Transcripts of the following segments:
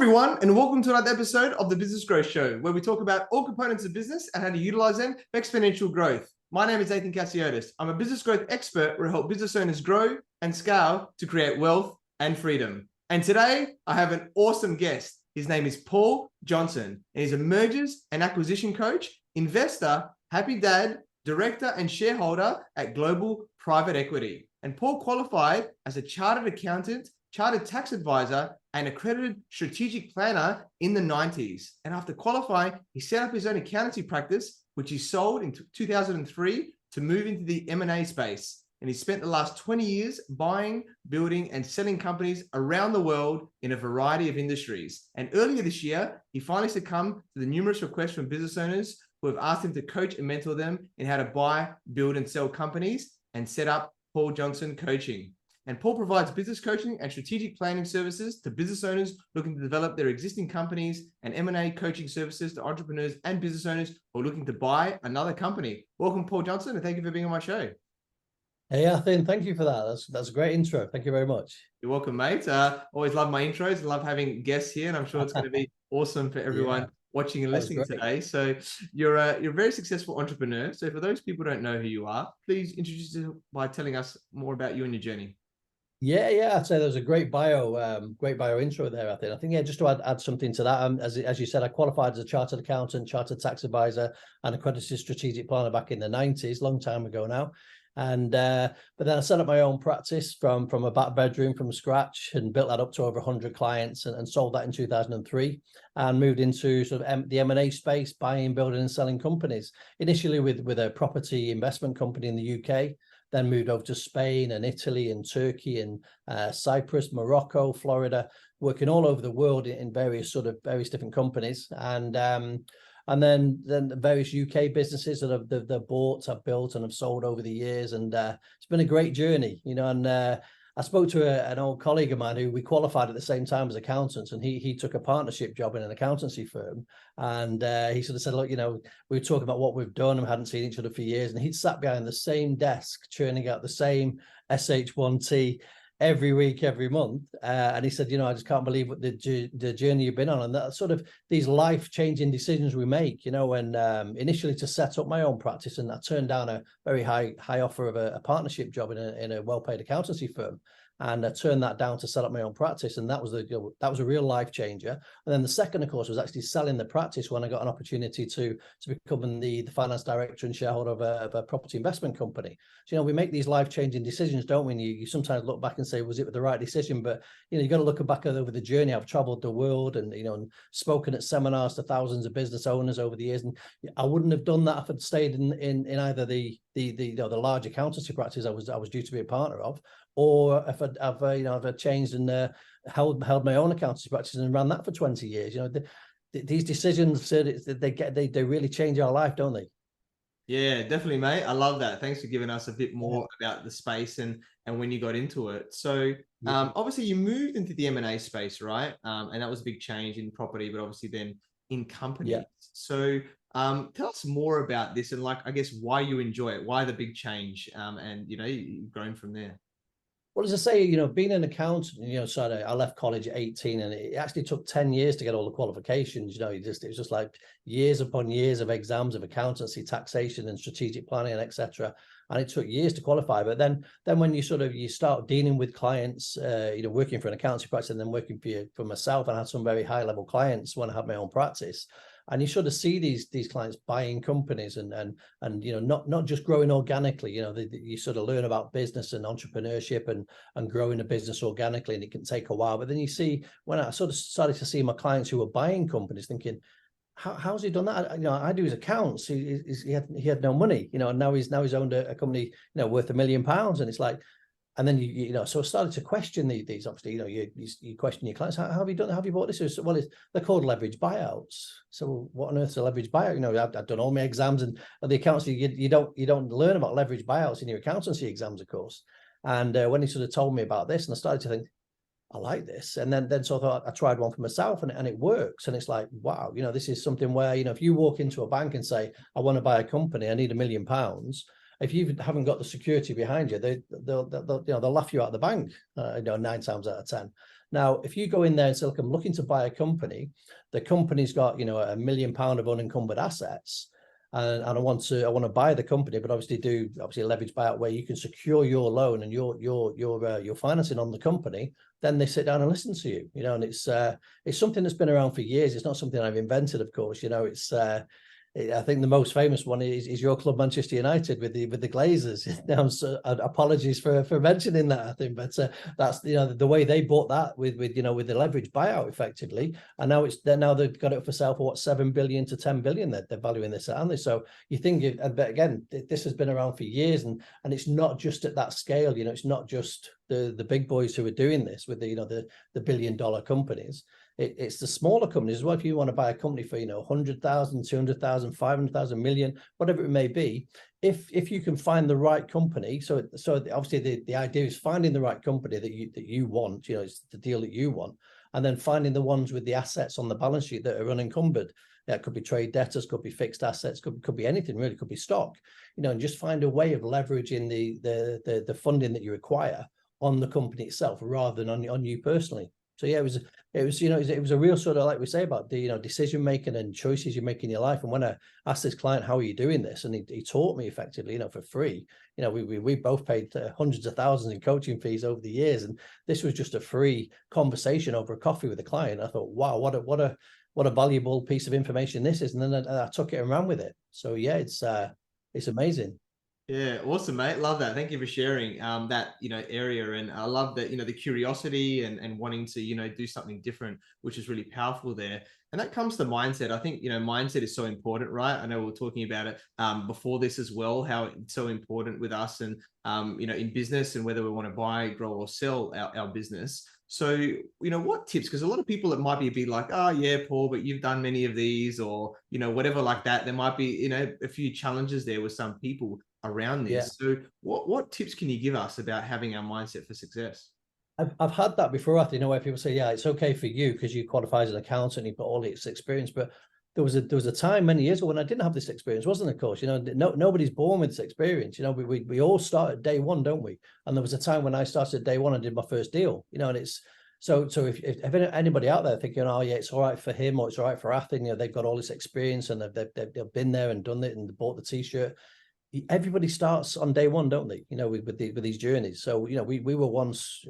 everyone, and welcome to another episode of the Business Growth Show, where we talk about all components of business and how to utilize them for exponential growth. My name is Athin Cassiotis. I'm a business growth expert where I help business owners grow and scale to create wealth and freedom. And today, I have an awesome guest. His name is Paul Johnson, and he's a mergers and acquisition coach, investor, happy dad, director, and shareholder at Global Private Equity. And Paul qualified as a chartered accountant, chartered tax advisor, and accredited strategic planner in the 90s. And after qualifying, he set up his own accountancy practice, which he sold in 2003 to move into the M&A space. And he spent the last 20 years buying, building, and selling companies around the world in a variety of industries. And earlier this year, he finally succumbed to the numerous requests from business owners who have asked him to coach and mentor them in how to buy, build, and sell companies, and set up Paul Johnson Coaching. And Paul provides business coaching and strategic planning services to business owners looking to develop their existing companies, and M&A coaching services to entrepreneurs and business owners who are looking to buy another company. Welcome, Paul Johnson, and thank you for being on my show. Hey, Athin, thank you for that. That's a great intro. Thank you very much. You're welcome, mate. Always love my intros. I love having guests here, and I'm sure it's going to be awesome for everyone watching and listening today. So you're a very successful entrepreneur. So for those people who don't know who you are, please introduce yourself by telling us more about you and your journey. Yeah, I'd say there was a great bio intro there, I think, just to add something to that, as you said, I qualified as a chartered accountant, chartered tax advisor, and accredited strategic planner back in the 90s, long time ago now. And but then I set up my own practice from a back bedroom from scratch and built that up to over 100 clients and sold that in 2003 and moved into sort of the M&A space, buying, building, and selling companies, initially with a property investment company in the UK. Then moved over to Spain and Italy and Turkey and Cyprus, Morocco, Florida, working all over the world in various different companies, and then various UK businesses that they've bought, I've built, and have sold over the years, and it's been a great journey, And I spoke to an old colleague of mine who we qualified at the same time as accountants, and he took a partnership job in an accountancy firm. And he sort of said, look, we were talking about what we've done and we hadn't seen each other for years. And he'd sat behind the same desk, churning out the same SH1T every week, every month. And he said, I just can't believe what the journey you've been on. And that sort of these life-changing decisions we make, when initially to set up my own practice, and I turned down a very high offer of a partnership job in a well-paid accountancy firm. And I turned that down to set up my own practice, and that was a real life changer. And then the second, of course, was actually selling the practice when I got an opportunity to become the finance director and shareholder of a property investment company. So we make these life changing decisions, don't we? And you sometimes look back and say, was it the right decision? But you got to look back over the journey. I've traveled the world and and spoken at seminars to thousands of business owners over the years, and I wouldn't have done that if I'd stayed in either the large accountancy practice I was due to be a partner of, or if I've changed and held my own accountancy practice and ran that for 20 years. These decisions, they really change our life, don't they? Yeah, definitely, mate. I love that. Thanks for giving us a bit more about the space and when you got into it. So obviously you moved into the M&A space, right? And that was a big change in property, but obviously then in companies. Yeah. So tell us more about this and I guess why you enjoy it, why the big change, and you've grown from there. Well, as I say, being an accountant, so I left college at 18, and it actually took 10 years to get all the qualifications. It was just like years upon years of exams of accountancy, taxation, and strategic planning, and etc. And it took years to qualify. But then when you start dealing with clients, working for an accountancy practice and then working for myself, and I had some very high level clients when I had my own practice. And you sort of see these clients buying companies and not just growing organically. You sort of learn about business and entrepreneurship and growing a business organically, and it can take a while. But then you see, when I sort of started to see my clients who were buying companies, thinking, how's he done that? I do his accounts. He had no money, and now he's owned a company worth £1 million, and it's like. And then so I started to question these. Obviously, you question your clients. How have you done? How have you bought this? Well, they're called leverage buyouts. So what on earth is a leverage buyout? I've done all my exams and the accountancy. You don't learn about leverage buyouts in your accountancy exams, of course. And when he sort of told me about this, and I started to think, I like this. And then so I thought I tried one for myself, and it works. And it's like, wow, this is something where if you walk into a bank and say, I want to buy a company, I need £1 million. if you haven't got the security behind you, they'll laugh you out of the bank, 9 times out of 10. Now, if you go in there and say, look, I'm looking to buy a company, the company's got, £1 million of unencumbered assets, and I want to buy the company, but obviously a leverage buyout where you can secure your loan and your financing on the company, then they sit down and listen to you, and it's something that's been around for years. It's not something I've invented, of course. I think the most famous one is your club, Manchester United, with the Glazers. Apologies for mentioning that, I think, but that's the way they bought that with the leverage buyout effectively, and now they've got it for sale for what, 7 billion to 10 billion. They're valuing this, aren't they? So you think, but again, this has been around for years, and it's not just at that scale. It's not just the big boys who are doing this with the $1 billion companies. It's the smaller companies as well. If you want to buy a company for 100,000, 200,000, 500,000, million, whatever it may be, if you can find the right company, so obviously the idea is finding the right company that you want, it's the deal that you want, and then finding the ones with the assets on the balance sheet that are unencumbered. It could be trade debtors, could be fixed assets, could be anything really, could be stock, and just find a way of leveraging the funding that you require on the company itself rather than on you personally. So yeah, it was a real sort of, like we say, about the decision making and choices you make in your life. And when I asked this client, how are you doing this, and he taught me effectively, for free. We both paid hundreds of thousands in coaching fees over the years, and this was just a free conversation over a coffee with a client. I thought, wow, what a valuable piece of information this is, and then I took it and ran with it. So yeah, it's amazing. Yeah, awesome, mate. Love that. Thank you for sharing that area, and I love that the curiosity and wanting to do something different, which is really powerful there. And that comes to mindset. I think mindset is so important, right? I know we were talking about it before this as well, how it's so important with us and in business, and whether we want to buy, grow, or sell our business. So, what tips? Because a lot of people, it might be like, oh yeah, Paul, but you've done many of these, or whatever like that. There might be a few challenges there with some people around this. Yeah. So what tips can you give us about having our mindset for success? I've had that before, I think, where people say, yeah, it's okay for you because you qualify as an accountant, you've got all this experience. But there was a time many years ago when I didn't have this experience, wasn't there, of course? Nobody's born with this experience. We all start at day one, don't we? And there was a time when I started at day one and did my first deal, and it's so if anybody out there thinking, oh yeah, it's all right for him or it's all right for Athin, they've got all this experience and they've been there and done it and bought the t-shirt. Everybody starts on day one, don't they? With these journeys. So we were once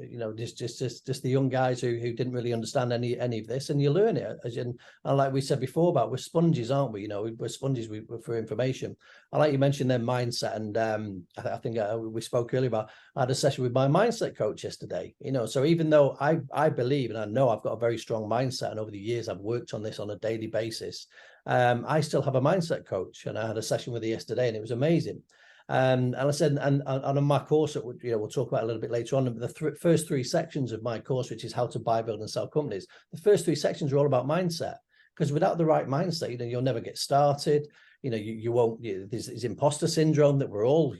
just the young guys who didn't really understand any of this, and you learn it. And like we said before, about we're sponges, aren't we? We're sponges for information. I like you mentioned their mindset, and I think we spoke earlier about. I had a session with my mindset coach yesterday. So even though I believe and I know I've got a very strong mindset, and over the years I've worked on this on a daily basis. I still have a mindset coach, and I had a session with her yesterday, and it was amazing. And I said, and on my course, that we'll talk about a little bit later on. The first 3 sections of my course, which is how to buy, build, and sell companies, the first 3 sections are all about mindset. Because without the right mindset, you'll never get started. You won't. There's imposter syndrome that we're all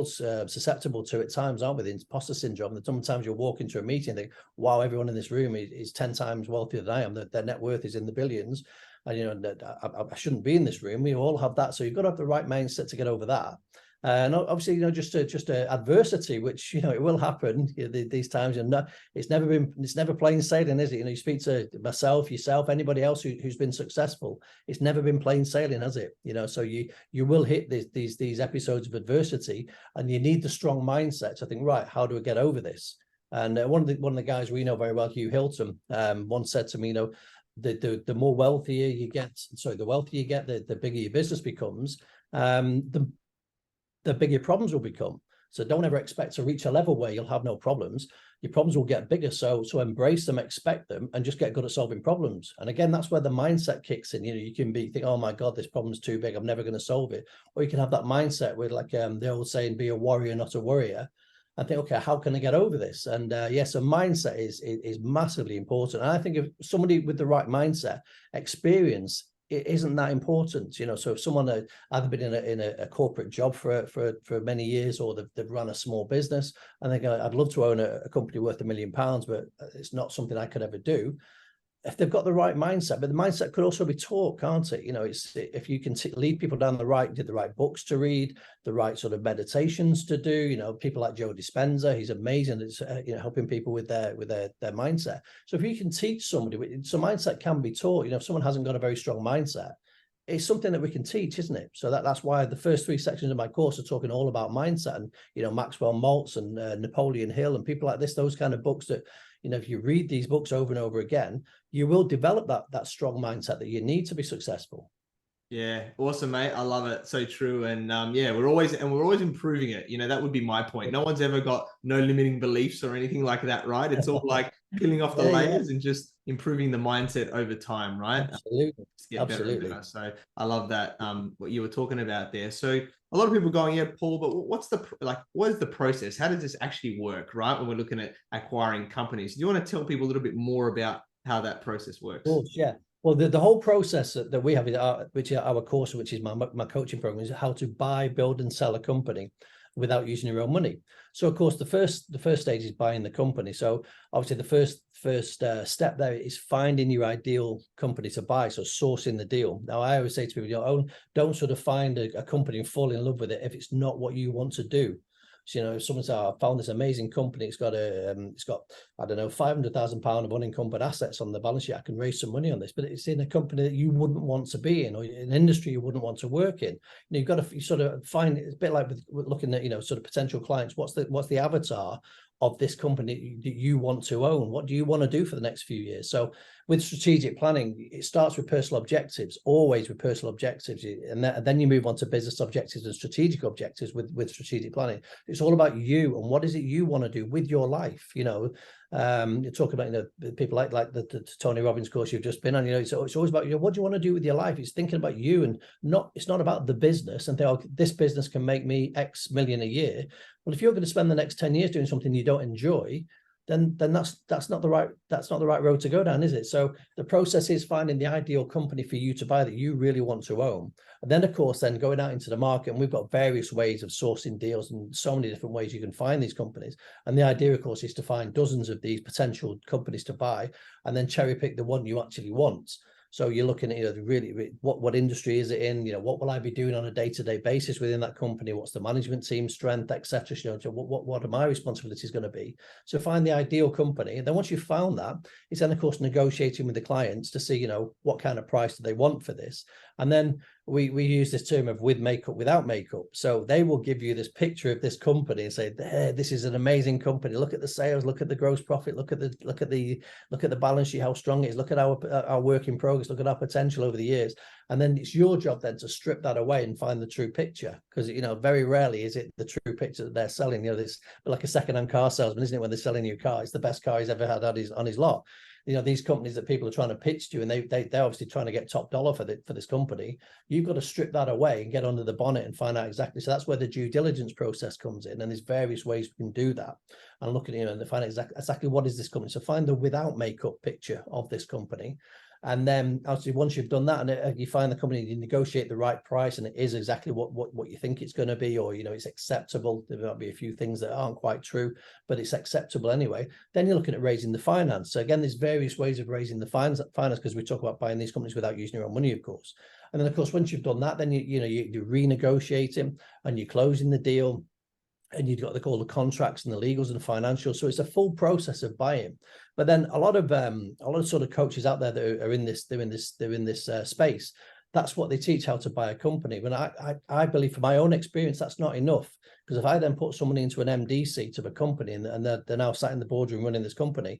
susceptible to at times, aren't we? The imposter syndrome. That sometimes you'll walk into a meeting and think, wow, everyone in this room is 10 times wealthier than I am. Their net worth is in the billions. And I shouldn't be in this room. We all have that, so you've got to have the right mindset to get over that. And obviously, just adversity, which it will happen these times. And it's never plain sailing, is it? You speak to myself, yourself, anybody else who's been successful. It's never been plain sailing, has it? So you will hit these episodes of adversity, and you need the strong mindset to think, right, how do I get over this? And one of the guys we know very well, Hugh Hilton, once said to me, the more wealthier you get, the wealthier you get, the bigger your business becomes, the bigger your problems will become. So don't ever expect to reach a level where you'll have no problems. Your problems will get bigger. So embrace them, expect them, and just get good at solving problems. And again, that's where the mindset kicks in. You can think, oh my God, this problem's too big, I'm never going to solve it. Or you can have that mindset with, like the old saying, be a warrior, not a worrier. And think, okay, how can I get over this? And yes, a mindset is massively important. And I think if somebody with the right mindset, experience, it isn't that important. So if someone had either been in a corporate job for many years, or they've run a small business, and they go, I'd love to own a company worth £1 million, but it's not something I could ever do. if they've got the right mindset, but the mindset could also be taught, can't it? It's if you can lead people down the right books to read, the right sort of meditations to do. People like Joe Dispenza, he's amazing at helping people with their mindset. So if you can teach somebody, so mindset can be taught. If someone hasn't got a very strong mindset, it's something that we can teach, isn't it? So that's why the first 3 sections of my course are talking all about mindset, and Maxwell Maltz and Napoleon Hill and people like this, those kind of books that, if you read these books over and over again, you will develop that strong mindset that you need to be successful. Yeah, awesome, mate. I love it. So true. And yeah, we're always improving it. That would be my point. No one's ever got no limiting beliefs or anything like that, right? It's all like peeling off the layers and just improving the mindset over time, right? Absolutely. Get better and better. So I love that. What you were talking about there. So a lot of people going, yeah, Paul, but what is the process? How does this actually work, right? When we're looking at acquiring companies, do you want to tell people a little bit more about how that process works? Of course, yeah. Well, the whole process that we have, which is our course, which is my coaching program, is how to buy, build, and sell a company without using your own money. So, of course, the first stage is buying the company. So, obviously, the first step there is finding your ideal company to buy. So, sourcing the deal. Now, I always say to people, don't sort of find a company and fall in love with it if it's not what you want to do. So, if someone says, I found this amazing company, it's got I don't know, £500,000 of unencumbered assets on the balance sheet, I can raise some money on this, but it's in a company that you wouldn't want to be in, or an industry you wouldn't want to work in. You've got to sort of find, it's a bit like with looking at, sort of potential clients, what's the avatar of this company that you want to own? What do you want to do for the next few years? So with strategic planning, it starts with personal objectives, always with personal objectives. And then you move on to business objectives and strategic objectives with strategic planning. It's all about you and what is it you want to do with your life. You talk about, people like the Tony Robbins course you've just been on, it's always about, what do you want to do with your life? It's thinking about you, and it's not about the business and think, this business can make me X million a year. Well, if you're going to spend the next 10 years doing something you don't enjoy, then that's not the right road to go down, is it? So the process is finding the ideal company for you to buy that you really want to own. And then, of course, then going out into the market, and we've got various ways of sourcing deals and so many different ways you can find these companies. And the idea, of course, is to find dozens of these potential companies to buy and then cherry pick the one you actually want. So you're looking at, really what industry is it in? What will I be doing on a day-to-day basis within that company? What's the management team strength, etc. What are my responsibilities going to be? So find the ideal company, and then once you've found that, it's then of course negotiating with the clients to see what kind of price do they want for this, and then we use this term of with makeup, without makeup. So they will give you this picture of this company and say, hey, this is an amazing company. Look at the sales, look at the gross profit, look at the balance sheet, how strong it is. Look at our work in progress. Look at our potential over the years. And then it's your job then to strip that away and find the true picture, because very rarely is it the true picture that they're selling. This like a second-hand car salesman, isn't it? When they're selling you a car, it's the best car he's ever had on his lot. These companies that people are trying to pitch to, and they're obviously trying to get top dollar for this company. You've got to strip that away and get under the bonnet and find out exactly. So that's where the due diligence process comes in, and there's various ways we can do that. And look at and find exactly what is this company. So find the without makeup picture of this company. And then obviously once you've done that and you find the company, you negotiate the right price and it is exactly what you think it's going to be, or it's acceptable. There might be a few things that aren't quite true, but it's acceptable anyway. Then you're looking at raising the finance. So again, there's various ways of raising the finance, because we talk about buying these companies without using your own money, of course. And then of course, once you've done that, then you're renegotiating and you're closing the deal. And you've got all the contracts and the legals and the financials. So it's a full process of buying. But then a lot of sort of coaches out there that are in this space, that's what they teach, how to buy a company. But I believe, from my own experience, that's not enough. Because if I then put someone into an MD seat of a company and they're now sat in the boardroom running this company,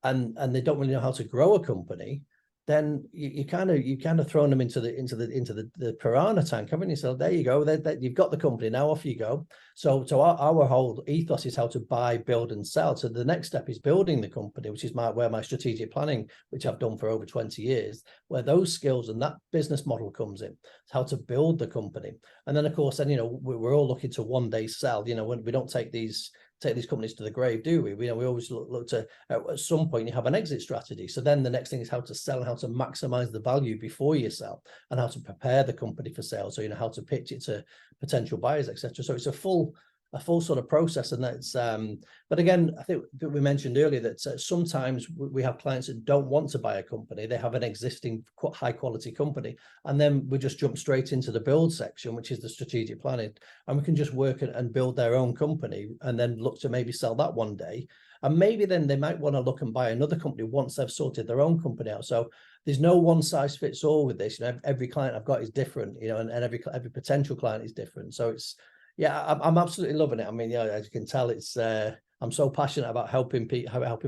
and they don't really know how to grow a company, then you kind of thrown them into the piranha tank, haven't you? So there you go. You've got the company now. Off you go. So our whole ethos is how to buy, build, and sell. So the next step is building the company, which is where my strategic planning, which I've done for over 20 years, where those skills and that business model comes in. It's how to build the company, and then of course, then we're all looking to one day sell. When we don't take these companies to the grave, do we? We always look to, at some point, you have an exit strategy. So then the next thing is how to sell and how to maximize the value before you sell, and how to prepare the company for sale. So how to pitch it to potential buyers, etc. So it's a full a full sort of process. And that's but again, I think that we mentioned earlier that sometimes we have clients that don't want to buy a company. They have an existing high quality company, and then we just jump straight into the build section, which is the strategic planning, and we can just work and build their own company and then look to maybe sell that one day. And maybe then they might want to look and buy another company once they've sorted their own company out. So there's no one size fits all with this. Every client I've got is different, and every potential client is different. So it's, yeah, I'm absolutely loving it. I mean, as you can tell, it's I'm so passionate about helping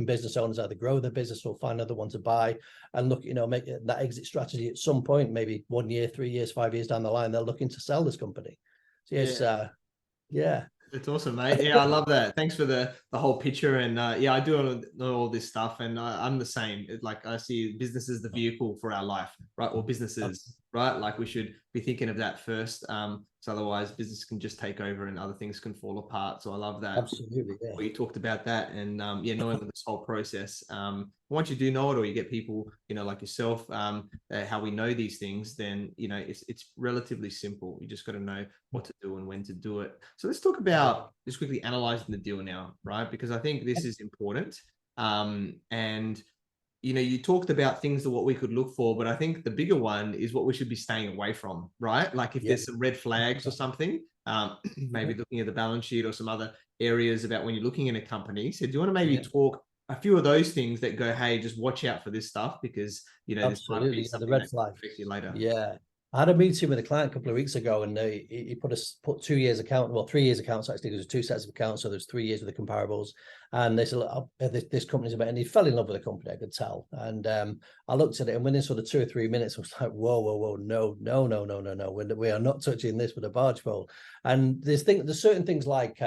business owners either grow their business or find another one to buy, and look, make that exit strategy at some point, maybe 1 year, 3 years, 5 years down the line, they're looking to sell this company. So yes, yeah. It's awesome, mate. Yeah, I love that. Thanks for the whole picture. And yeah, I do all this stuff, and I'm the same. Like, I see business as the vehicle for our life, right? Or businesses, right? Like, we should be thinking of that first. So otherwise business can just take over and other things can fall apart. So I love that. Absolutely. Yeah. Well, you talked about that, and yeah, knowing this whole process. Once you do know it, or you get people, like yourself, how we know these things, then it's relatively simple. You just got to know what to do and when to do it. So let's talk about just quickly analyzing the deal now, right? Because I think this is important. And you talked about things that what we could look for, but I think the bigger one is what we should be staying away from, right? Like, if there's some red flags or something, maybe looking at the balance sheet or some other areas about when you're looking in a company. So do you want to maybe talk a few of those things that go, hey, just watch out for this stuff, because this might be something the red flag affect you later. Yeah. I had a meeting with a client a couple of weeks ago, and he put 2 years account, well, 3 years accounts actually. There's 2 sets of accounts, so there's 3 years with the comparables. And they said, this company's about, and he fell in love with the company, I could tell. And I looked at it, and within sort of 2 or 3 minutes, I was like, whoa, no, we are not touching this with a barge pole. And there's certain things like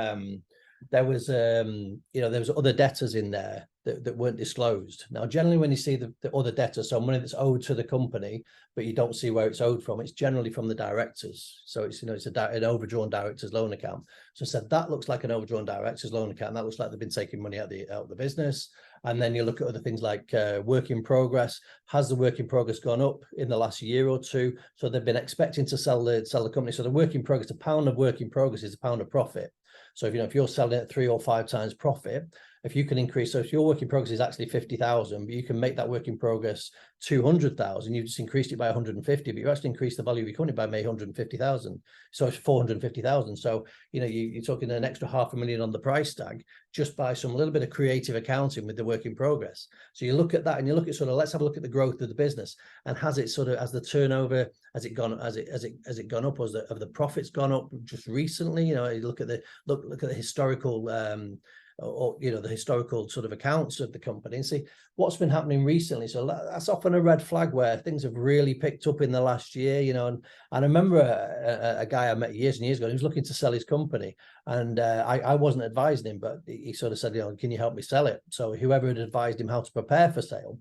there was other debtors in there that weren't disclosed. Now, generally, when you see the other debtor, so money that's owed to the company, but you don't see where it's owed from, it's generally from the directors. So it's it's an overdrawn director's loan account. So I said, that looks like an overdrawn director's loan account. That looks like they've been taking money out of the business. And then you look at other things like work in progress. Has the work in progress gone up in the last year or two? So they've been expecting to sell the company. So the work in progress, a pound of work in progress is a pound of profit. So if you're selling it at 3 or 5 times profit, if you can increase, so if your work in progress is actually 50,000, but you can make that work in progress 200,000, you've just increased it by 150, but you actually increased the value of your company by maybe 150,000. So it's 450,000. So, you're talking an extra 500,000 on the price tag just by some little bit of creative accounting with the work in progress. So you look at that, and you look at let's have a look at the growth of the business, and has the turnover, has it gone up, or have the profits gone up just recently? You look at the historical the historical sort of accounts of the company and see what's been happening recently. So that's often a red flag where things have really picked up in the last year, and I remember a guy I met years and years ago, he was looking to sell his company, and I wasn't advising him, but he sort of said, can you help me sell it? So whoever had advised him how to prepare for sale,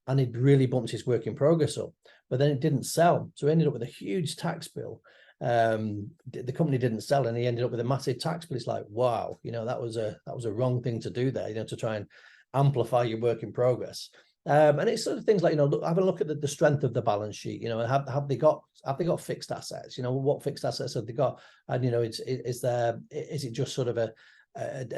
and he'd really bumped his work in progress up, but then it didn't sell. So he ended up with a huge tax bill. The company didn't sell, and he ended up with a massive tax bill. It's like, wow, that was a wrong thing to do there, to try and amplify your work in progress. And it's sort of things like, have a look at the strength of the balance sheet. Have they got fixed assets? What fixed assets have they got? And is it just sort of a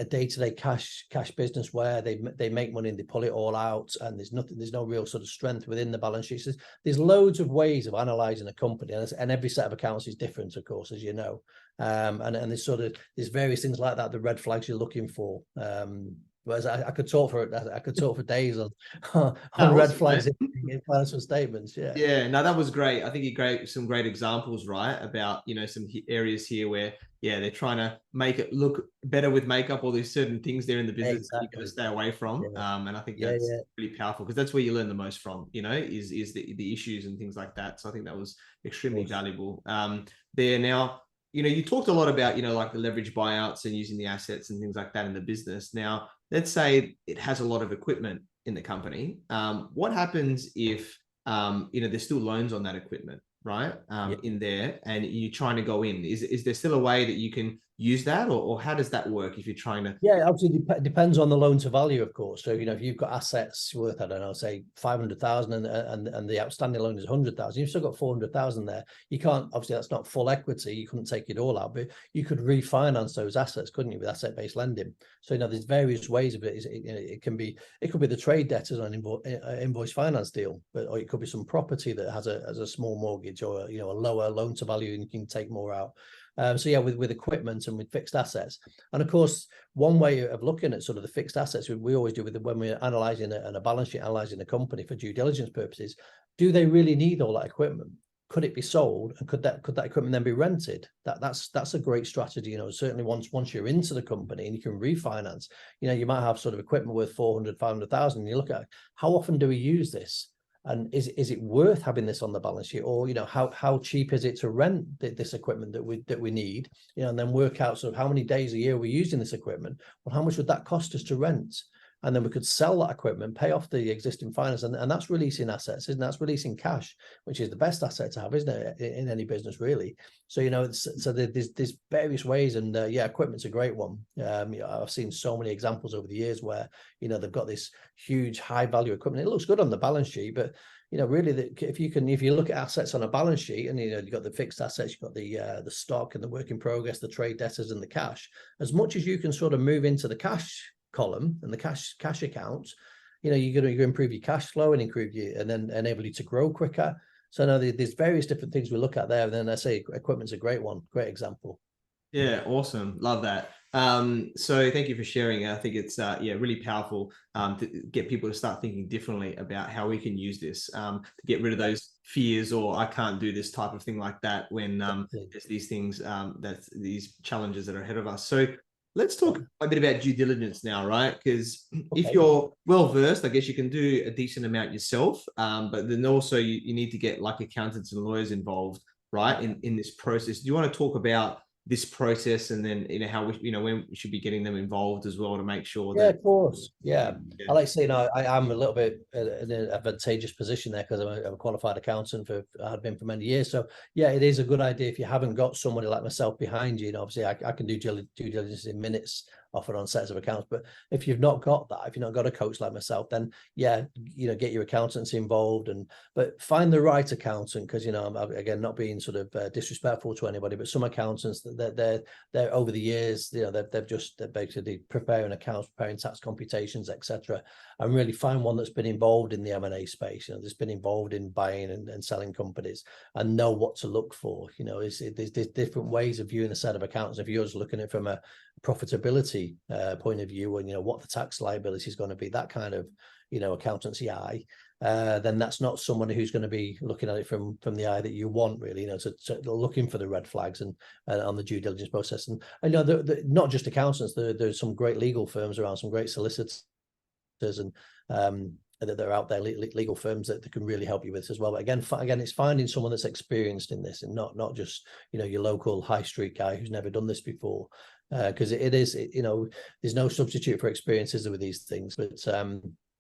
day-to-day cash business where they make money and they pull it all out, and there's no real sort of strength within the balance sheets. There's loads of ways of analyzing a company, and every set of accounts is different, of course, as you know. And there's various things like that, the red flags you're looking for. Whereas I could talk for days on red flags in financial statements. Yeah, no, that was great. I think you gave some great examples, right? About, some areas here where, they're trying to make it look better with makeup, or there's certain things there in the business that you're going to stay away from. And I think that's really powerful, because that's where you learn the most from, is the issues and things like that. So I think that was extremely valuable. There now, you talked a lot about, like the leverage buyouts and using the assets and things like that in the business. Now, let's say it has a lot of equipment in the company. What happens if, there's still loans on that equipment, right? In there, and you're trying to go in? Is there still a way that you can use that, or how does that work if you're trying to? Yeah, obviously depends on the loan to value, of course. So, if you've got assets worth, I don't know, say 500,000 and the outstanding loan is 100,000, you've still got 400,000 there. You can't, obviously that's not full equity. You couldn't take it all out, but you could refinance those assets, couldn't you, with asset-based lending? So, there's various ways of it. It could be the trade debtors on an invoice finance deal, or it could be some property that has a small mortgage, or a lower loan to value, and you can take more out. So yeah, with equipment and with fixed assets. And of course, one way of looking at sort of the fixed assets we always do when we're analysing a balance sheet, analysing a company for due diligence purposes, do they really need all that equipment? Could it be sold, and could that equipment then be rented? That's a great strategy. Certainly once you're into the company and you can refinance, you might have sort of equipment worth 400, 500,000. And you look at how often do we use this? And is it worth having this on the balance sheet, or how cheap is it to rent this equipment that we need? And then work out sort of how many days a year we're using this equipment. Well, how much would that cost us to rent? And then we could sell that equipment, pay off the existing finance, and that's releasing assets, isn't it? That's releasing cash, which is the best asset to have, isn't it, in any business, really? So there's various ways, and yeah, equipment's a great one. I've seen so many examples over the years where they've got this huge high value equipment. It looks good on the balance sheet, but really, if you look at assets on a balance sheet, and you've got the fixed assets, you've got the stock and the work in progress, the trade debtors and the cash. As much as you can sort of move into the cash column and the cash accounts, you're going to improve your cash flow and and then enable you to grow quicker. So now there's various different things we look at there. And then I say equipment's a great example. Yeah, awesome. Love that. So thank you for sharing. I think it's really powerful to get people to start thinking differently about how we can use this to get rid of those fears, or I can't do this type of thing like that when there's these things that's these challenges that are ahead of us. So let's talk a bit about due diligence now, right? Because if you're well versed, I guess you can do a decent amount yourself, but then also you need to get like accountants and lawyers involved, right, in this process. Do you want to talk about this process, and then how we when we should be getting them involved as well to make sure that? Yeah, of course. Yeah. I like to say, I'm a little bit in an advantageous position there, because I'm a qualified accountant I have been for many years. So yeah, it is a good idea if you haven't got somebody like myself behind you. Obviously I can do due diligence in minutes, often on sets of accounts. But if you've not got that, if you've not got a coach like myself, then yeah, get your accountants involved, but find the right accountant, because I'm, again, not being sort of disrespectful to anybody, but some accountants that they're over the years, they're basically preparing accounts, preparing tax computations, etc. And really find one that's been involved in the M&A space, that's been involved in buying and selling companies, and know what to look for. There's different ways of viewing a set of accounts. If you're just looking at it from a profitability point of view, and what the tax liability is going to be, that kind of accountancy eye, then that's not someone who's going to be looking at it from the eye that you want, really. So looking for the red flags and on the due diligence process. And not just accountants, there's some great legal firms around, some great solicitors and that are out there, legal firms that can really help you with this as well. But again, it's finding someone that's experienced in this, and not just your local high street guy who's never done this before, because there's no substitute for experiences with these things. But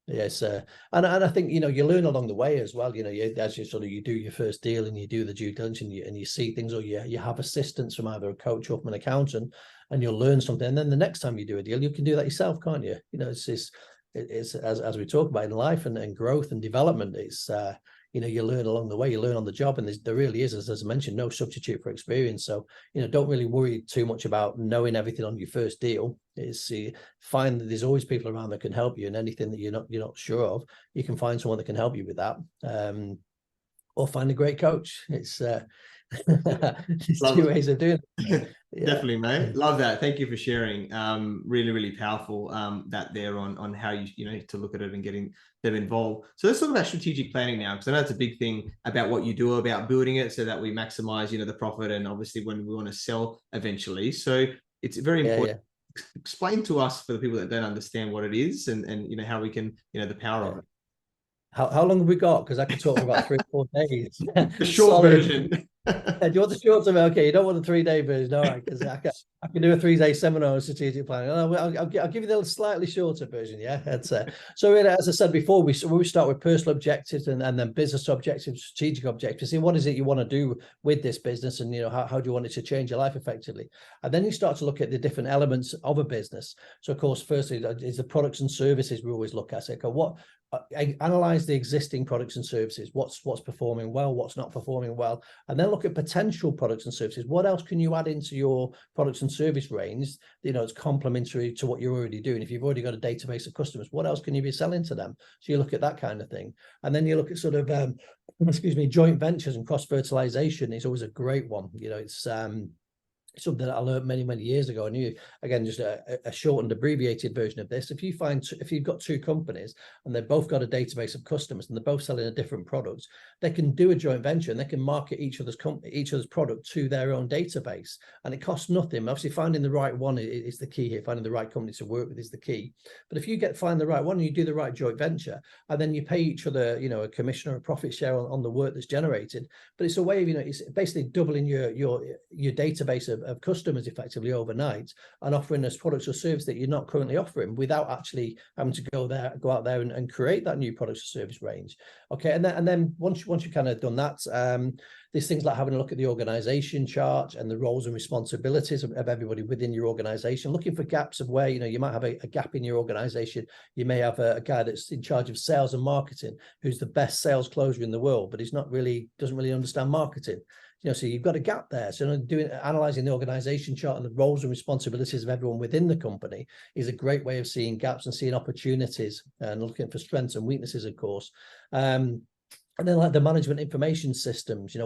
yes, and I think you learn along the way as well. As you do your first deal and you do the due diligence, and you see things, or you have assistance from either a coach or from an accountant, and you'll learn something. And then the next time you do a deal, you can do that yourself, can't you? It's as we talk about in life and growth and development, it's you learn along the way, you learn on the job, and there really is, as I mentioned, no substitute for experience. So don't really worry too much about knowing everything on your first deal. It's find that there's always people around that can help you, and anything that you're not sure of, you can find someone that can help you with that, or find a great coach. It's there's two ways of doing it. Yeah. Definitely, mate. Love that. Thank you for sharing. Really, really powerful that there on how you to look at it and getting them involved. So let's talk about strategic planning now, because I know it's a big thing about what you do about building it so that we maximize the profit, and obviously when we want to sell eventually. So it's very important. Yeah. Explain to us, for the people that don't understand, what it is, and how we can the power of it. How long have we got? Because I could talk about 3 or 4 days. The short version. Do you want the short term? Okay, you don't want the 3-day version, all right? Because I can do a 3-day seminar on strategic planning. I'll give you the slightly shorter version. Yeah, that's so. As I said before, we start with personal objectives and then business objectives, strategic objectives. See, what is it you want to do with this business, and how do you want it to change your life effectively? And then you start to look at the different elements of a business. So, of course, firstly is the products and services we always look at. So, what analyze the existing products and services, what's performing well, what's not performing well, and then look at potential products and services. What else can you add into your products and service range, it's complementary to what you're already doing? If you've already got a database of customers, what else can you be selling to them? So you look at that kind of thing, and then you look at sort of joint ventures and cross fertilization is always a great one. It's something that I learned many, many years ago. And again, just a shortened, abbreviated version of this. If you've got two companies and they've both got a database of customers and they're both selling a different product, they can do a joint venture and they can market each other's product to their own database, and it costs nothing. Obviously, finding the right one is the key here. Finding the right company to work with is the key. But if you find the right one and you do the right joint venture, and then you pay each other, a commission or a profit share on the work that's generated. But it's a way of, it's basically doubling your database of customers effectively overnight, and offering us products or service that you're not currently offering without actually having to go out there and create that new products or service range. Okay, and then once you've kind of done that, there's things like having a look at the organization chart and the roles and responsibilities of everybody within your organization, looking for gaps of where you might have a gap in your organization. You may have a guy that's in charge of sales and marketing who's the best sales closer in the world, but doesn't really understand marketing. So you've got a gap there. So analyzing the organization chart and the roles and responsibilities of everyone within the company is a great way of seeing gaps and seeing opportunities and looking for strengths and weaknesses, of course. And then like the management information systems,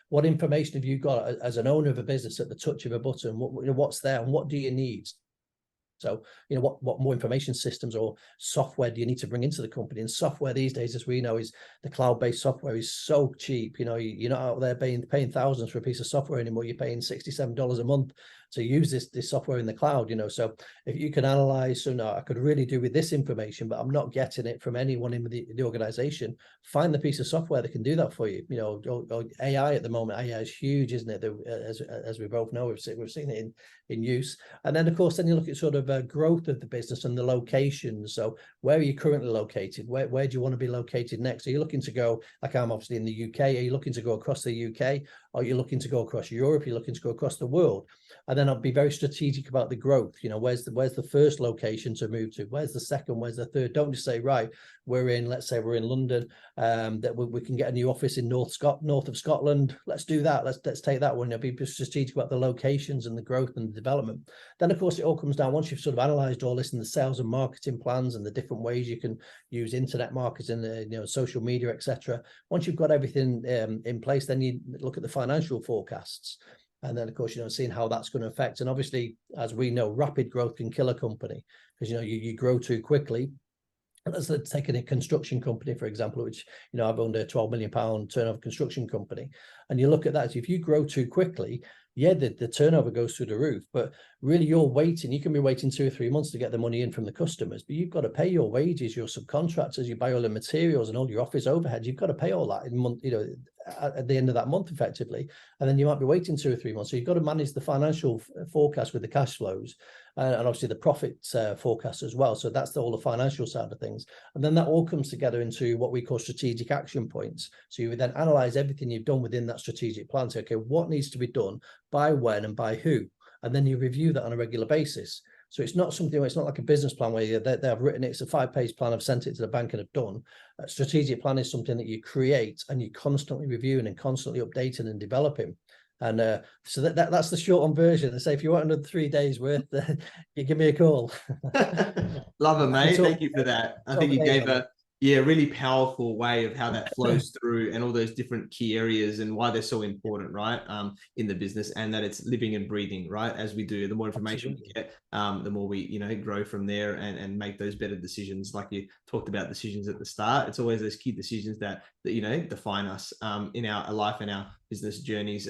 what information have you got as an owner of a business at the touch of a button? What's there and what do you need? So, what more information systems or software do you need to bring into the company? And software these days, as we know, is the cloud-based software is so cheap. You're not out there paying thousands for a piece of software anymore. You're paying $67 a month to use this software in the cloud. So if you can analyze, I could really do with this information, but I'm not getting it from anyone in the organization. Find the piece of software that can do that for you. Or AI at the moment, AI is huge, isn't it? As we both know, we've seen it in use. And then, of course, you look at sort of growth of the business and the locations. So where are you currently located? Where do you want to be located next? Are you looking to go, like I'm obviously in the UK, are you looking to go across the UK? Are you looking to go across Europe? Are you looking to go across the world? And then I'll be very strategic about the growth. Where's the first location to move to? Where's the second? Where's the third? Don't just say, right, let's say we're in London, that we can get a new office in north of Scotland. Let's do that. Let's take that one. I'll be strategic about the locations and the growth and the development. Then, of course, it all comes down, once you've sort of analyzed all this and the sales and marketing plans and the different ways you can use internet marketing, social media, etc. Once you've got everything in place, then you look at the financial forecasts. And then, of course, seeing how that's going to affect. And obviously, as we know, rapid growth can kill a company because, you grow too quickly. Let's take a construction company, for example, which, I've owned a £12 million turnover construction company. And you look at that, if you grow too quickly, the turnover goes through the roof, but really you can be waiting 2 or 3 months to get the money in from the customers, but you've got to pay your wages, your subcontractors, you buy all the materials and all your office overhead. You've got to pay all that in month, at the end of that month effectively. And then you might be waiting 2 or 3 months. So you've got to manage the financial forecast with the cash flows and obviously the profit forecast as well. So that's all the financial side of things. And then that all comes together into what we call strategic action points. So you would then analyze everything you've done within that strategic plan. Say, okay, what needs to be done, by when and by who? And then you review that on a regular basis. So it's not like a business plan where they've written it, it's a 5-page plan, I've sent it to the bank and have done. A strategic plan is something that you create and you constantly reviewing and constantly updating and developing. And so that's the short-on version. I say, if you want another 3 days worth, you give me a call. Love it, mate. Thank you for that. I think you gave a really powerful way of how that flows through and all those different key areas and why they're so important, right? In the business, and that it's living and breathing, right? As we do, the more information we get, the more we, grow from there and make those better decisions. Like you talked about decisions at the start, it's always those key decisions that define us in our life and our business journeys.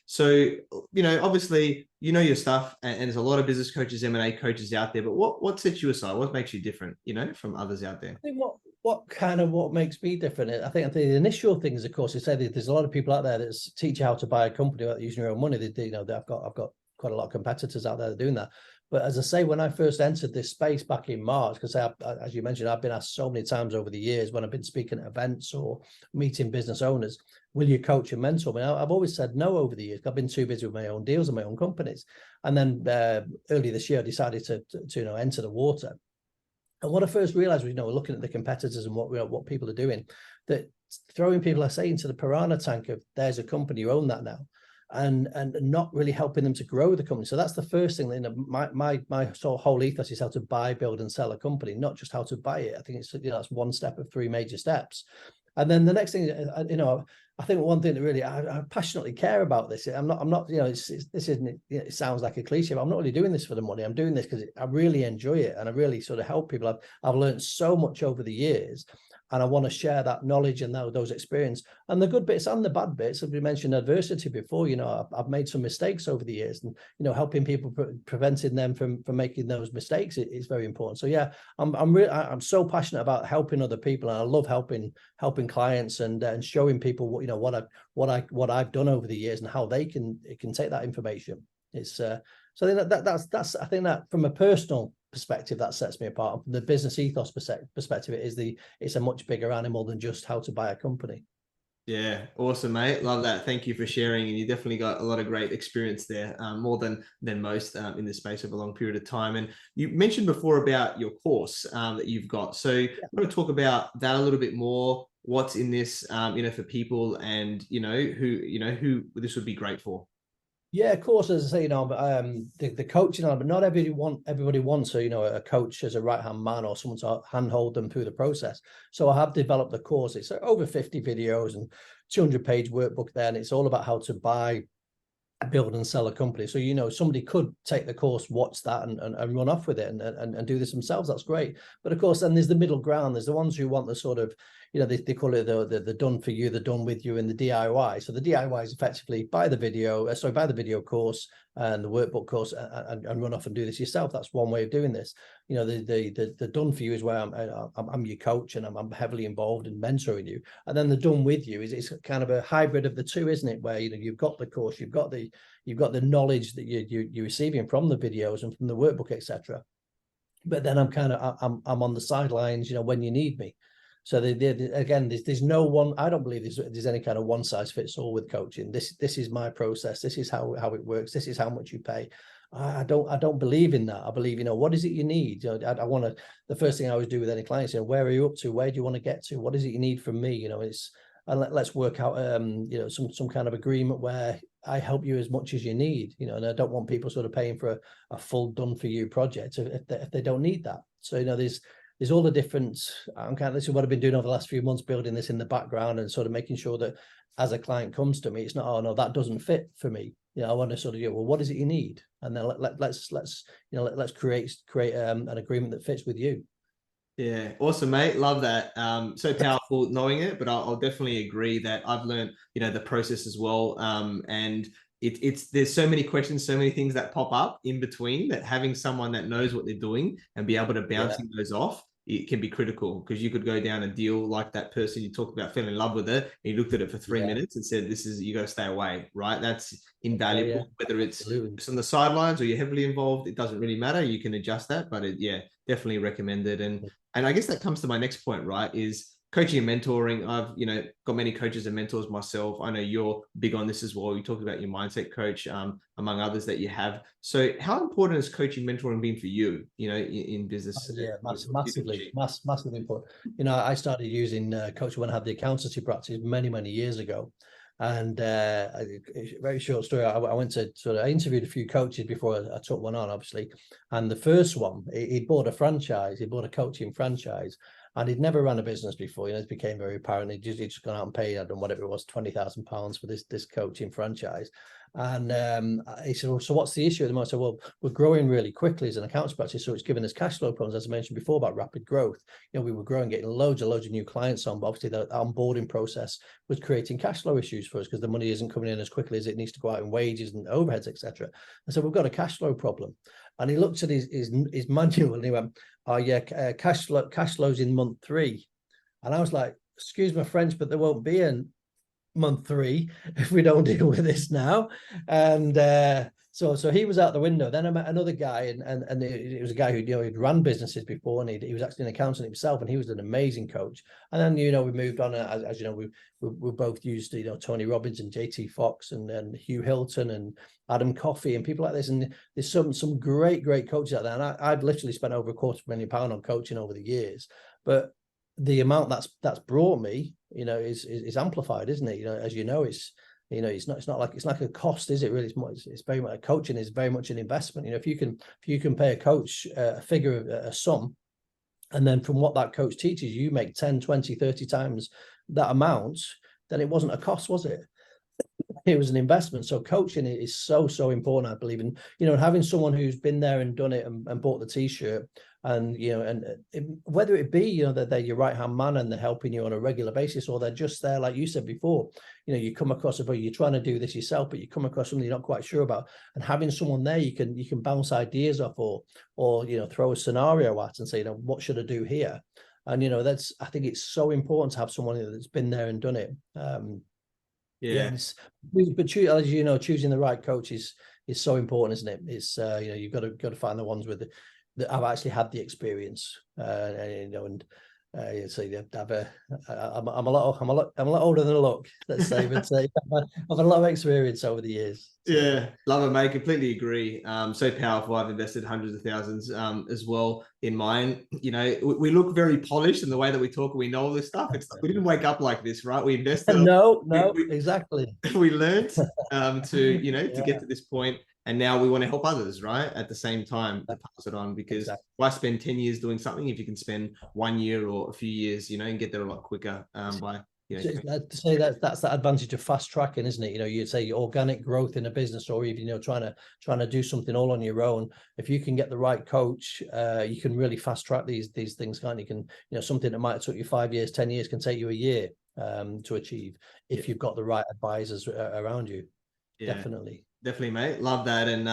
So, obviously, your stuff, and there's a lot of business coaches, M&A coaches out there, but what sets you aside? What makes you different, from others out there? I think what makes me different? I think the initial things, of course, is say there's a lot of people out there that teach you how to buy a company without using your own money. I've got quite a lot of competitors out there doing that. But as I say, when I first entered this space back in March, because as you mentioned, I've been asked so many times over the years when I've been speaking at events or meeting business owners, will you coach and mentor me? I've always said no over the years. I've been too busy with my own deals and my own companies. And then early this year, I decided to enter the water. And what I first realized was, looking at the competitors and what people are doing, that throwing people, I say, into the piranha tank of there's a company, you own that now, and not really helping them to grow the company. So that's the first thing. My sort of whole ethos is how to buy, build, and sell a company, not just how to buy it. I think it's that's one step of three major steps. And then the next thing, I think one thing that really I passionately care about this. I'm not, this isn't. It sounds like a cliche, but I'm not really doing this for the money. I'm doing this because I really enjoy it, and I really sort of help people. I've learned so much over the years, and I want to share that knowledge and those experience and the good bits and the bad bits. As we mentioned adversity before, I've made some mistakes over the years, and helping people, preventing them from making those mistakes is very important. So yeah, I'm so passionate about helping other people, and I love helping clients and showing people what I've done over the years and how they can take that information. It's so I think that's I think that from a personal perspective that sets me apart. And from the business ethos perspective, it's a much bigger animal than just how to buy a company. Yeah, awesome, mate. Love that. Thank you for sharing. And you definitely got a lot of great experience there, more than most in this space over a long period of time. And you mentioned before about your course that you've got. So I want to talk about that a little bit more. What's in this, for people, and who this would be great for. Yeah, of course. As I say, the coaching element, not everybody wants a coach as a right-hand man or someone to handhold them through the process. So I have developed the course. It's over 50 videos and 200-page workbook there, and it's all about how to buy, build, and sell a company. So somebody could take the course, watch that, and run off with it and do this themselves. That's great. But of course, then there's the middle ground. There's the ones who want the sort of, they call it the done for you, the done with you, and the DIY. So the DIY is effectively buy the video course and the workbook course and run off and do this yourself. That's one way of doing this. The done for you is where I'm your coach, and I'm heavily involved in mentoring you. And then the done with you is kind of a hybrid of the two, isn't it? Where you've got the course, you've got the knowledge that you're receiving from the videos and from the workbook, etc. But then I'm on the sidelines, when you need me. So again, there's no one. I don't believe there's any kind of one size fits all with coaching. This is my process. This is how it works. This is how much you pay. I don't believe in that. I believe, what is it you need? I want to. The first thing I always do with any clients, where are you up to? Where do you want to get to? What is it you need from me? And let's work out some kind of agreement where I help you as much as you need. And I don't want people sort of paying for a full done for you project if they don't need that. So there's all the different. This is what I've been doing over the last few months, building this in the background and sort of making sure that as a client comes to me, it's not, oh no, that doesn't fit for me. I want to sort of well, what is it you need? And then let's create an agreement that fits with you. Yeah, awesome, mate. Love that. So powerful knowing it, but I'll definitely agree that I've learned, the process as well. And there's so many questions, so many things that pop up in between, that having someone that knows what they're doing and be able to bouncing those off, it can be critical, because you could go down a deal like that person you talked about, fell in love with it, and you looked at it for 3 minutes and said, you got to stay away, right? That's invaluable. Whether it's on the sidelines or you're heavily involved, it doesn't really matter. You can adjust that, but definitely recommended. And I guess that comes to my next point, right? Is coaching and mentoring. I've, got many coaches and mentors myself. I know you're big on this as well. You talked about your mindset coach, among others that you have. So how important is coaching, mentoring been for you, in business? Massively important. I started using coaching when I had the accountancy practice many years ago. And a very short story, I went to I interviewed a few coaches before I took one on, obviously. And the first one, he bought a franchise, he bought a coaching franchise. And he'd never run a business before. It became very apparent. He'd just gone out and paid, I don't know, whatever it was, £20,000 for this coaching franchise. And he said, well, so what's the issue at the moment? I said, well, we're growing really quickly as an accounts practice, so it's given us cash flow problems, as I mentioned before, about rapid growth. We were growing, getting loads of new clients on, but obviously the onboarding process was creating cash flow issues for us because the money isn't coming in as quickly as it needs to go out in wages and overheads, etc. And so we've got a cash flow problem. And he looked at his manual and he went, oh yeah, cash flows in month 3. And I was like, excuse my French, but there won't be a month 3 if we don't deal with this now. And so he was out the window. Then I met another guy, and it was a guy who, you know, he'd run businesses before, and he was actually an accountant himself, and he was an amazing coach. And then, you know, we moved on, as you know, we both used, you know, Tony Robbins and JT Fox and Hugh Hilton and Adam Coffey and people like this. And there's some great coaches out there. And I've literally spent over £250,000 on coaching over the years, but the amount that's brought me, you know, is amplified, isn't it? You know, as you know, it's, you know, it's not like a cost, is it? Really, it's very much, coaching is very much an investment. You know, if you can pay a coach a figure, a sum, and then from what that coach teaches you make 10, 20, 30 times that amount, then it wasn't a cost, was it? It was an investment. So coaching is so important, I believe. And, you know, having someone who's been there and done it and bought the t-shirt, and, you know, and whether it be, you know, that they're your right hand man and they're helping you on a regular basis, or they're just there, like you said before, you know, you come across you're trying to do this yourself, but you come across something you're not quite sure about, and having someone there you can bounce ideas off, or you know, throw a scenario at and say, you know, what should I do here? And, you know, I think it's so important to have someone that's been there and done it. But as you know, choosing the right coach is so important, isn't it? It's you know, you've got to find the ones that have actually had the experience, you know, and so I'm a lot older than I look, let's say, but I've had a lot of experience over the years. So. Yeah, love it, mate. Completely agree. So powerful. I've invested hundreds of thousands as well in mine. You know, we look very polished in the way that we talk and we know all this stuff. It's like we didn't wake up like this, right? We invested. No, exactly. We learned to, you know, to get to this point, and now we want to help others, right? At the same time, to pass it on, because why spend 10 years doing something if you can spend 1 year or a few years, you know, and get there a lot quicker by. You know, to say that's the advantage of fast tracking, isn't it? You know, you'd say organic growth in a business, or even, you know, trying to do something all on your own. If you can get the right coach, you can really fast track these things, can't you? Can, you know, something that might have took you 5 years, 10 years can take you a year to achieve if you've got the right advisors around you. Definitely, mate. Love that. And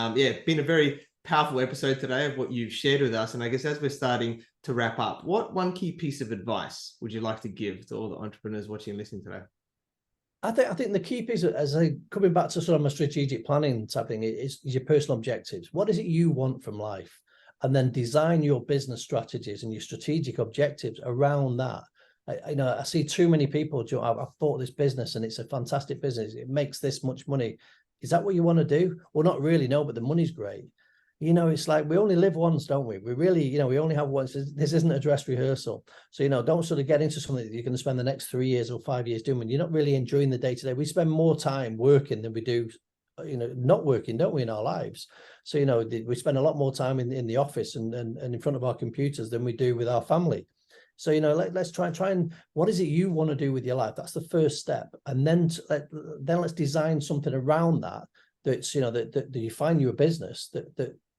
been a very powerful episode today of what you've shared with us. And I guess as we're starting to wrap up, what one key piece of advice would you like to give to all the entrepreneurs watching and listening today? I think the key piece, coming back to sort of my strategic planning type thing, is your personal objectives. What is it you want from life? And then design your business strategies and your strategic objectives around that. I see too many people, I've bought this business and it's a fantastic business. It makes this much money. Is that what you want to do? Well, not really, no, but the money's great. You know, it's like we only live once, don't we? We really, you know, we only have once. This isn't a dress rehearsal. So, you know, don't sort of get into something that you're going to spend the next 3 years or 5 years doing when you're not really enjoying the day-to-day. We spend more time working than we do, you know, not working, don't we, in our lives? So, you know, we spend a lot more time in the office and in front of our computers than we do with our family. So, you know, let's try and what is it you want to do with your life? That's the first step. And then let's design something around that. That's, you know, that you find you a business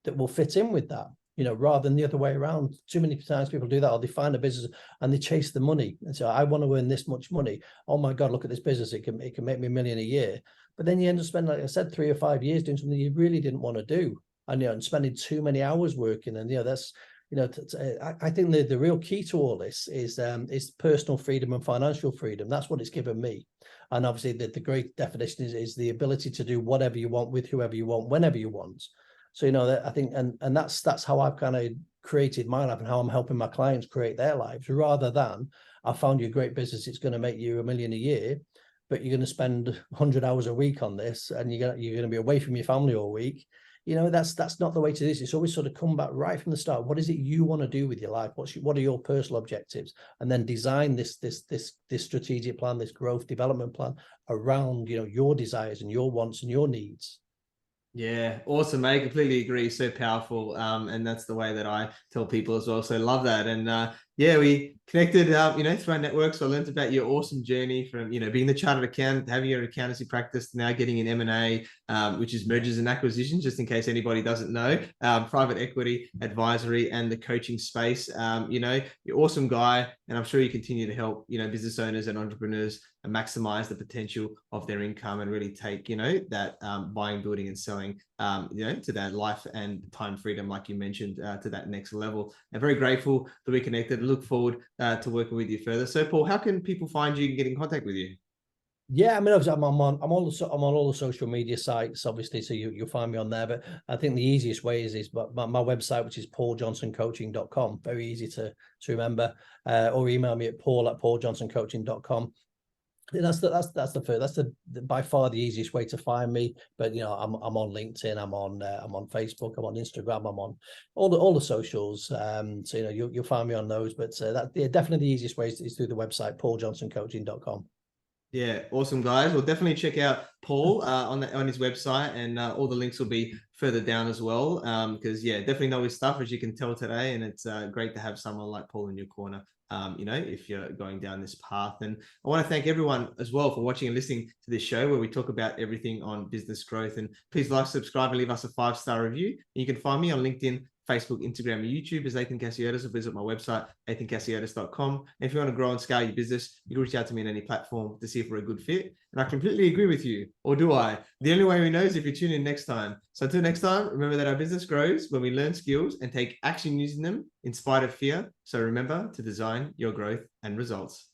that will fit in with that, you know, rather than the other way around. Too many times people do that, or they find a business and they chase the money and say, I want to earn this much money. Oh my God, look at this business. It can make me $1 million a year. But then you end up spending, like I said, 3 or 5 years doing something you really didn't want to do. And, you know, and spending too many hours working. And, you know, that's, you know, I think the real key to all this is personal freedom and financial freedom. That's what it's given me. And obviously the great definition is the ability to do whatever you want with whoever you want, whenever you want. So, you know, that I think, and that's how I've kind of created my life and how I'm helping my clients create their lives, rather than I found you a great business, it's going to make you $1 million a year, but you're going to spend 100 hours a week on this, and you're going to be away from your family all week. You know, that's not the way to do this. It's always sort of come back right from the start. What is it you want to do with your life? What are your personal objectives? And then design this strategic plan, this growth development plan around, you know, your desires and your wants and your needs. Yeah, awesome, mate. Completely agree. So powerful. And that's the way that I tell people as well. So love that. And we connected, you know, through our network. So I learned about your awesome journey from, you know, being the chartered accountant, having your accountancy practice, now getting an M&A, which is mergers and acquisitions, just in case anybody doesn't know, private equity advisory and the coaching space. You know, you're an awesome guy, and I'm sure you continue to help, you know, business owners and entrepreneurs and maximize the potential of their income and really take, you know, that buying, building and selling, you know, to that life and time freedom, like you mentioned, to that next level. I'm very grateful that we connected. look forward to working with you further. So Paul, how can people find you and get in contact with you? Yeah, I mean, obviously, I'm on all the social media sites, obviously, so you'll find me on there. But I think the easiest way is my website, which is pauljohnsoncoaching.com. Very easy to remember. Or email me at paul@pauljohnsoncoaching.com. That's the by far the easiest way to find me. But I'm on LinkedIn, I'm on Facebook, I'm on Instagram, I'm on all the socials. So you'll find me on those. But definitely the easiest way is through the website, pauljohnsoncoaching.com. Yeah, awesome, guys. Well, definitely check out Paul on his website, and all the links will be further down as well. Because definitely know his stuff, as you can tell today, and it's great to have someone like Paul in your corner. If you're going down this path. And I want to thank everyone as well for watching and listening to this show, where we talk about everything on business growth. And please like, subscribe, and leave us a 5-star review. You can find me on LinkedIn, Facebook, Instagram, and YouTube as Athin Cassiotis, or visit my website, athincassiotis.com. And if you want to grow and scale your business, you can reach out to me on any platform to see if we're a good fit. And I completely agree with you, or do I? The only way we know is if you tune in next time. So until next time, remember that our business grows when we learn skills and take action using them in spite of fear. So remember to design your growth and results.